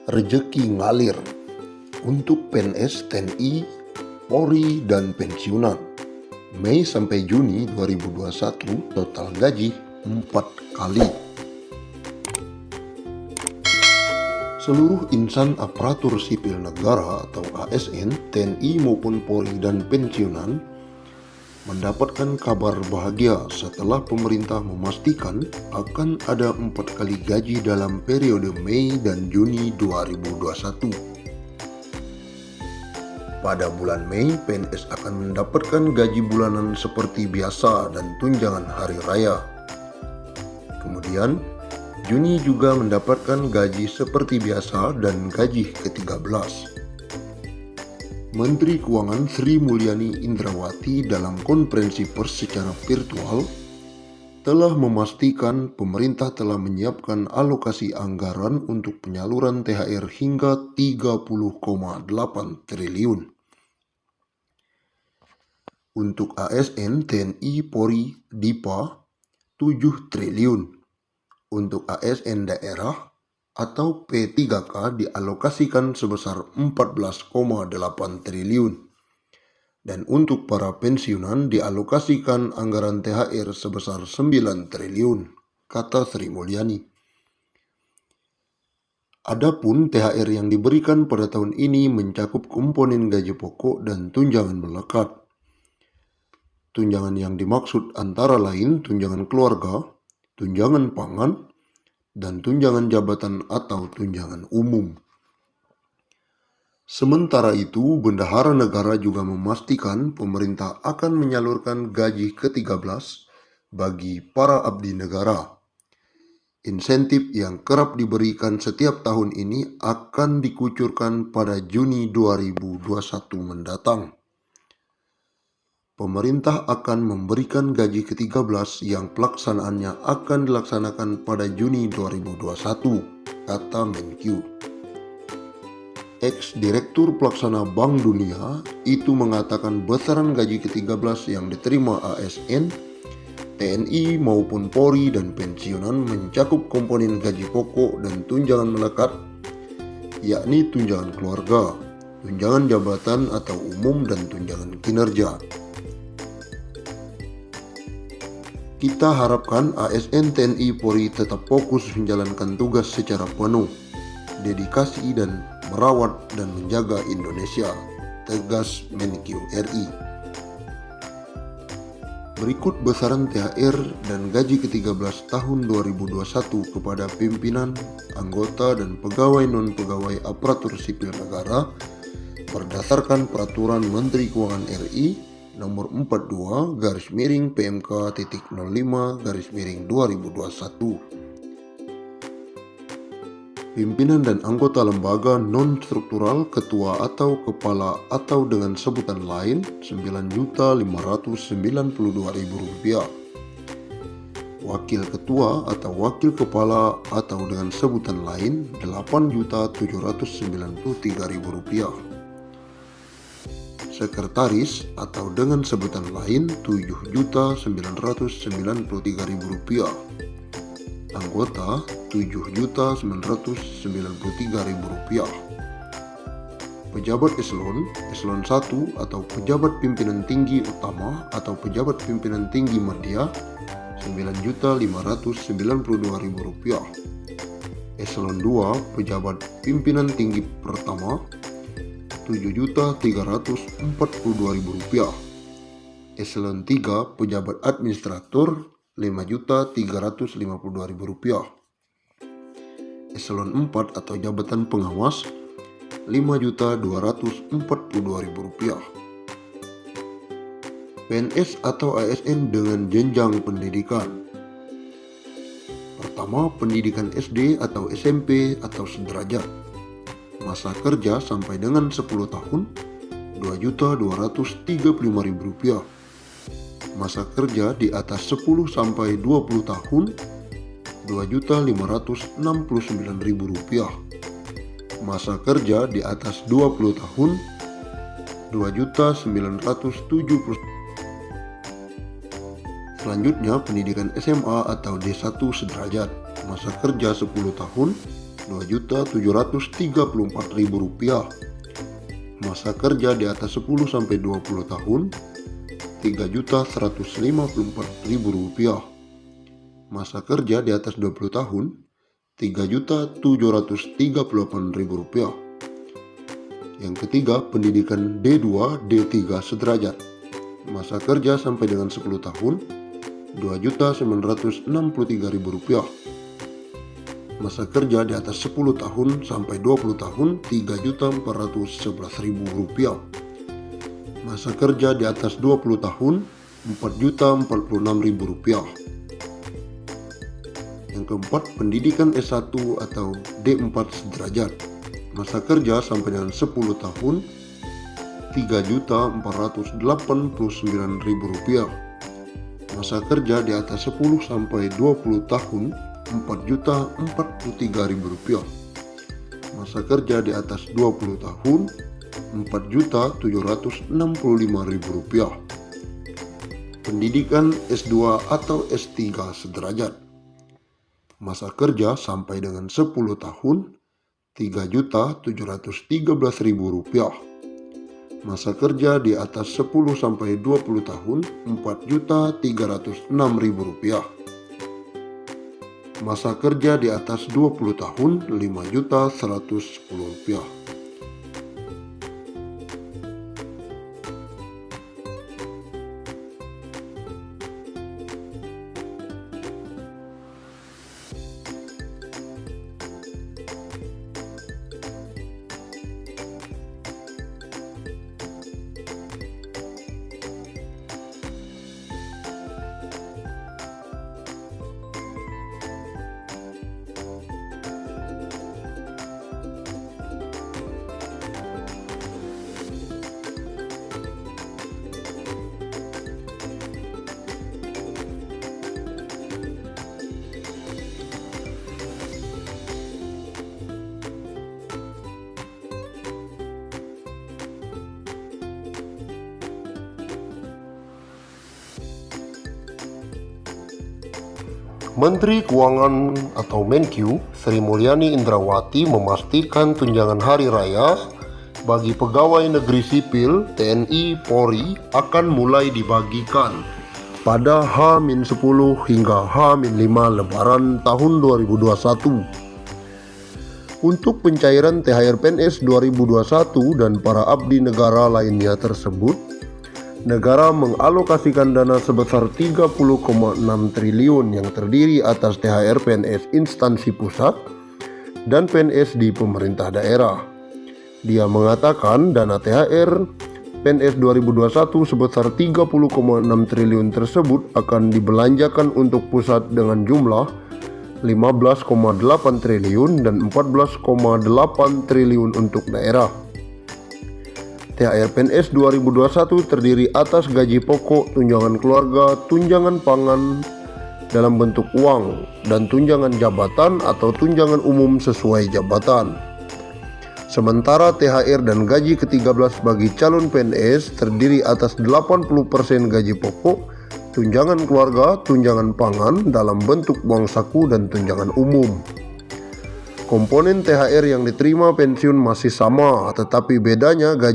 Rezeki ngalir untuk PNS, TNI, Polri, dan pensiunan. Mei sampai Juni 2021 total gaji 4 kali. Seluruh insan aparatur sipil negara atau ASN, TNI maupun Polri dan pensiunan mendapatkan kabar bahagia setelah pemerintah memastikan akan ada 4 kali gaji dalam periode Mei dan Juni 2021. Pada bulan Mei, PNS akan mendapatkan gaji bulanan seperti biasa dan tunjangan hari raya. Kemudian, Juni juga mendapatkan gaji seperti biasa dan gaji ke-13. Menteri Keuangan Sri Mulyani Indrawati dalam konferensi pers secara virtual telah memastikan pemerintah telah menyiapkan alokasi anggaran untuk penyaluran THR hingga 30,8 triliun. Untuk ASN, TNI, Polri, DIPA 7 triliun. Untuk ASN daerah atau P3K dialokasikan sebesar 14,8 triliun. Dan untuk para pensiunan dialokasikan anggaran THR sebesar 9 triliun, kata Sri Mulyani. Adapun THR yang diberikan pada tahun ini mencakup komponen gaji pokok dan tunjangan melekat. Tunjangan yang dimaksud antara lain tunjangan keluarga, tunjangan pangan, dan tunjangan jabatan atau tunjangan umum. Sementara itu, Bendahara Negara juga memastikan pemerintah akan menyalurkan gaji ke-13 bagi para abdi negara. Insentif yang kerap diberikan setiap tahun ini akan dikucurkan pada Juni 2021 mendatang. Pemerintah akan memberikan gaji ke-13 yang pelaksanaannya akan dilaksanakan pada Juni 2021, kata Menkyu. Ex-Direktur Pelaksana Bank Dunia itu mengatakan besaran gaji ke-13 yang diterima ASN, TNI maupun Polri dan pensiunan mencakup komponen gaji pokok dan tunjangan melekat, yakni tunjangan keluarga, tunjangan jabatan atau umum, dan tunjangan kinerja. Kita harapkan ASN, TNI, Polri tetap fokus menjalankan tugas secara penuh, dedikasi dan merawat dan menjaga Indonesia, tegas Menkyu RI. Berikut besaran THR dan gaji ke-13 tahun 2021 kepada pimpinan, anggota, dan pegawai non-pegawai aparatur sipil negara berdasarkan Peraturan Menteri Keuangan RI Nomor 42/PMK.05/2021. Pimpinan dan anggota lembaga non-struktural, ketua atau kepala atau dengan sebutan lain Rp9.592.000. Wakil ketua atau wakil kepala atau dengan sebutan lain Rp8.793.000. Sekretaris atau dengan sebutan lain Rp7.993.000. Anggota Rp7.993.000. Pejabat eselon 1 atau pejabat pimpinan tinggi utama atau pejabat pimpinan tinggi media Rp9.592.000. Eselon 2 pejabat pimpinan tinggi pertama Rp7.342.000. Eselon 3 pejabat administrator Rp5.352.000. Eselon 4 atau jabatan pengawas Rp5.242.000. PNS atau ASN dengan jenjang pendidikan. Pertama, pendidikan SD atau SMP atau sederajat. Masa kerja sampai dengan 10 tahun Rp2.235.000. Masa kerja di atas 10 sampai 20 tahun Rp2.569.000. Masa kerja di atas 20 tahun Rp2.970. Selanjutnya pendidikan SMA atau D1 sederajat. Masa kerja 10 tahun Rp2.734.000. Masa kerja di atas 10-20 tahun Rp3.154.000. Masa kerja di atas 20 tahun Rp3.738.000. Yang ketiga, pendidikan D2, D3 sederajat. Masa kerja sampai dengan 10 tahun Rp2.963.000. Masa kerja di atas 10 tahun sampai 20 tahun Rp3.411.000. Masa kerja di atas 20 tahun Rp4.046.000. Yang keempat, pendidikan S1 atau D4 sederajat. Masa kerja sampai dengan 10 tahun Rp3.489.000. Masa kerja di atas 10 sampai 20 tahun Rp4.043.000. Masa kerja di atas 20 tahun Rp4.765.000. Pendidikan S2 atau S3 sederajat. Masa kerja sampai dengan 10 tahun Rp3.713.000. Masa kerja di atas 10 sampai 20 tahun Rp4.306.000. Masa kerja di atas 20 tahun Rp5.110.000. Menteri Keuangan atau Menkyu Sri Mulyani Indrawati memastikan tunjangan hari raya bagi pegawai negeri sipil TNI Polri akan mulai dibagikan pada H-10 hingga H-5 Lebaran tahun 2021. Untuk pencairan THR PNS 2021 dan para abdi negara lainnya tersebut, negara mengalokasikan dana sebesar 30,6 triliun yang terdiri atas THR PNS instansi pusat dan PNS di pemerintah daerah. Dia mengatakan dana THR PNS 2021 sebesar 30,6 triliun tersebut akan dibelanjakan untuk pusat dengan jumlah 15,8 triliun dan 14,8 triliun untuk daerah. THR PNS 2021 terdiri atas gaji pokok, tunjangan keluarga, tunjangan pangan dalam bentuk uang, dan tunjangan jabatan atau tunjangan umum sesuai jabatan. Sementara THR dan gaji ke-13 bagi calon PNS terdiri atas 80% gaji pokok, tunjangan keluarga, tunjangan pangan dalam bentuk uang saku, dan tunjangan umum. Komponen THR yang diterima pensiun masih sama, tetapi bedanya gaji